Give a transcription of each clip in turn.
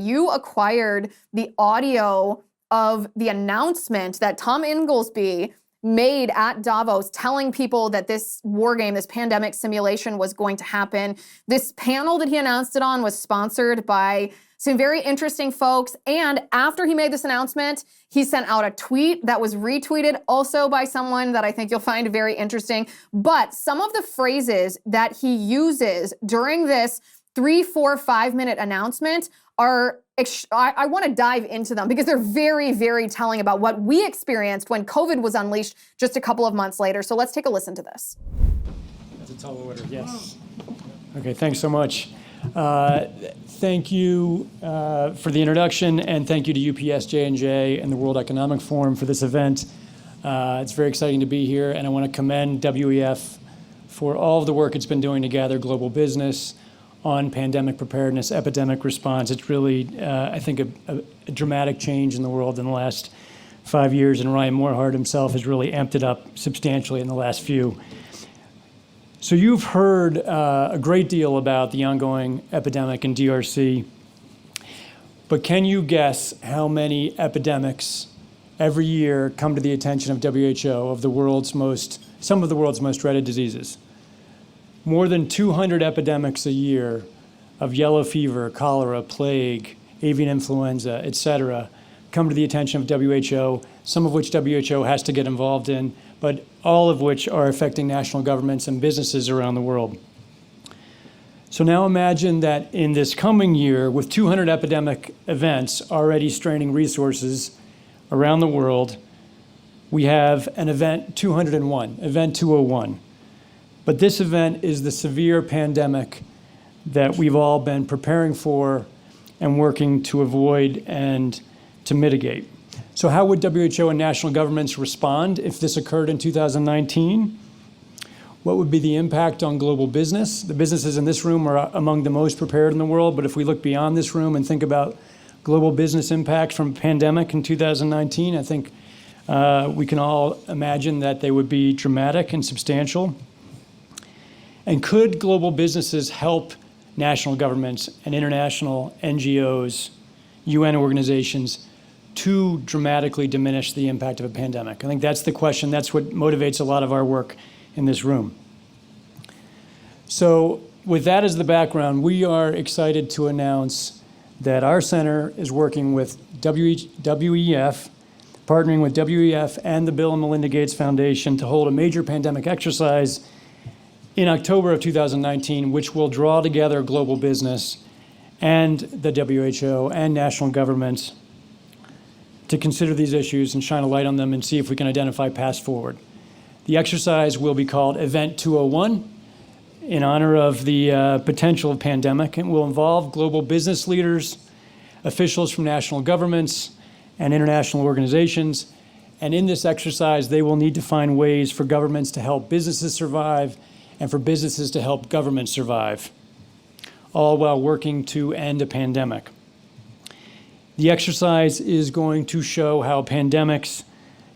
you acquired the audio of the announcement that Tom Inglesby made at Davos telling people that this war game, this pandemic simulation was going to happen. This panel that he announced it on was sponsored by some very interesting folks. And after he made this announcement, he sent out a tweet that was retweeted also by someone that I think you'll find very interesting. But some of the phrases that he uses during this 3, 4, 5-minute announcement are, I want to dive into them because they're very, very telling about what we experienced when COVID was unleashed just a couple of months later. So let's take a listen to this. That's a tall order, yes. Okay, thanks so much. Thank you for the introduction, and thank you to UPS, J&J, and the World Economic Forum for this event. It's very exciting to be here, and I want to commend WEF for all of the work it's been doing to gather global business on pandemic preparedness, epidemic response. It's really, I think, a dramatic change in the world in the last 5 years, and Ryan Moorhart himself has really amped it up substantially in the last few. So you've heard a great deal about the ongoing epidemic in DRC, but can you guess how many epidemics every year come to the attention of WHO, of some of the world's most dreaded diseases? More than 200 epidemics a year of yellow fever, cholera, plague, avian influenza, et cetera, come to the attention of WHO, some of which WHO has to get involved in, but all of which are affecting national governments and businesses around the world. So now imagine that in this coming year, with 200 epidemic events already straining resources around the world, we have an event 201, event 201. But this event is the severe pandemic that we've all been preparing for and working to avoid and to mitigate. So how would WHO and national governments respond if this occurred in 2019? What would be the impact on global business? The businesses in this room are among the most prepared in the world, but if we look beyond this room and think about global business impacts from a pandemic in 2019, I think we can all imagine that they would be dramatic and substantial. And could global businesses help national governments and international NGOs, UN organizations, to dramatically diminish the impact of a pandemic? I think that's the question. That's what motivates a lot of our work in this room. So with that as the background, we are excited to announce that our center is working with WEF, partnering with WEF and the Bill and Melinda Gates Foundation to hold a major pandemic exercise in October of 2019, which will draw together global business and the WHO and national governments to consider these issues and shine a light on them and see if we can identify paths forward. The exercise will be called Event 201 in honor of the potential of pandemic, and will involve global business leaders, officials from national governments and international organizations. And in this exercise, they will need to find ways for governments to help businesses survive and for businesses to help governments survive, all while working to end a pandemic. The exercise is going to show how pandemics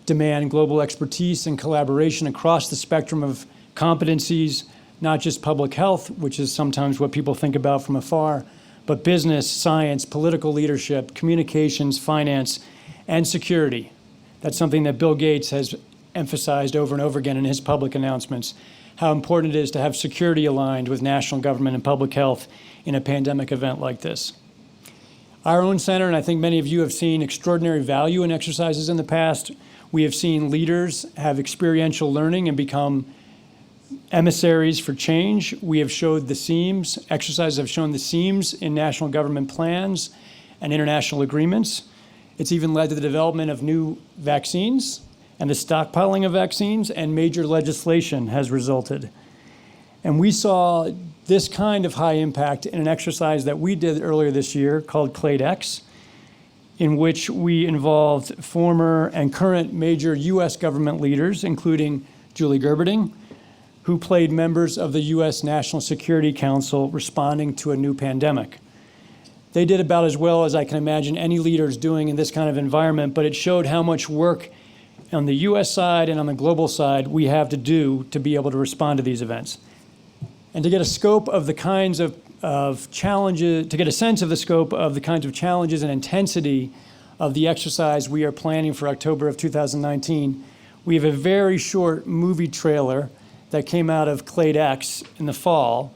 demand global expertise and collaboration across the spectrum of competencies, not just public health, which is sometimes what people think about from afar, but business, science, political leadership, communications, finance, and security. That's something that Bill Gates has emphasized over and over again in his public announcements, how important it is to have security aligned with national government and public health in a pandemic event like this. Our own center, and I think many of you have seen extraordinary value in exercises in the past. We have seen leaders have experiential learning and become emissaries for change. We have showed the seams, exercises have shown the seams in national government plans and international agreements. It's even led to the development of new vaccines and the stockpiling of vaccines, and major legislation has resulted. And we saw this kind of high impact in an exercise that we did earlier this year called CLADE-X, in which we involved former and current major US government leaders, including Julie Gerberding, who played members of the US National Security Council responding to a new pandemic. They did about as well as I can imagine any leaders doing in this kind of environment, but it showed how much work on the US side and on the global side we have to do to be able to respond to these events. And to get a scope of the kinds of of challenges, to get a sense of the scope of the kinds of challenges and intensity of the exercise we are planning for October of 2019, we have a very short movie trailer that came out of Clade X in the fall.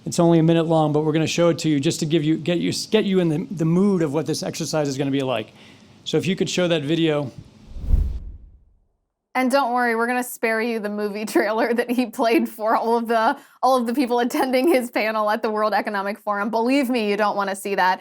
It's only a minute long, but we're going to show it to you just to get you in the mood of what this exercise is going to be like. So if you could show that video. And don't worry, we're gonna spare you the movie trailer that he played for all of the people attending his panel at the World Economic Forum. Believe me, you don't want to see that.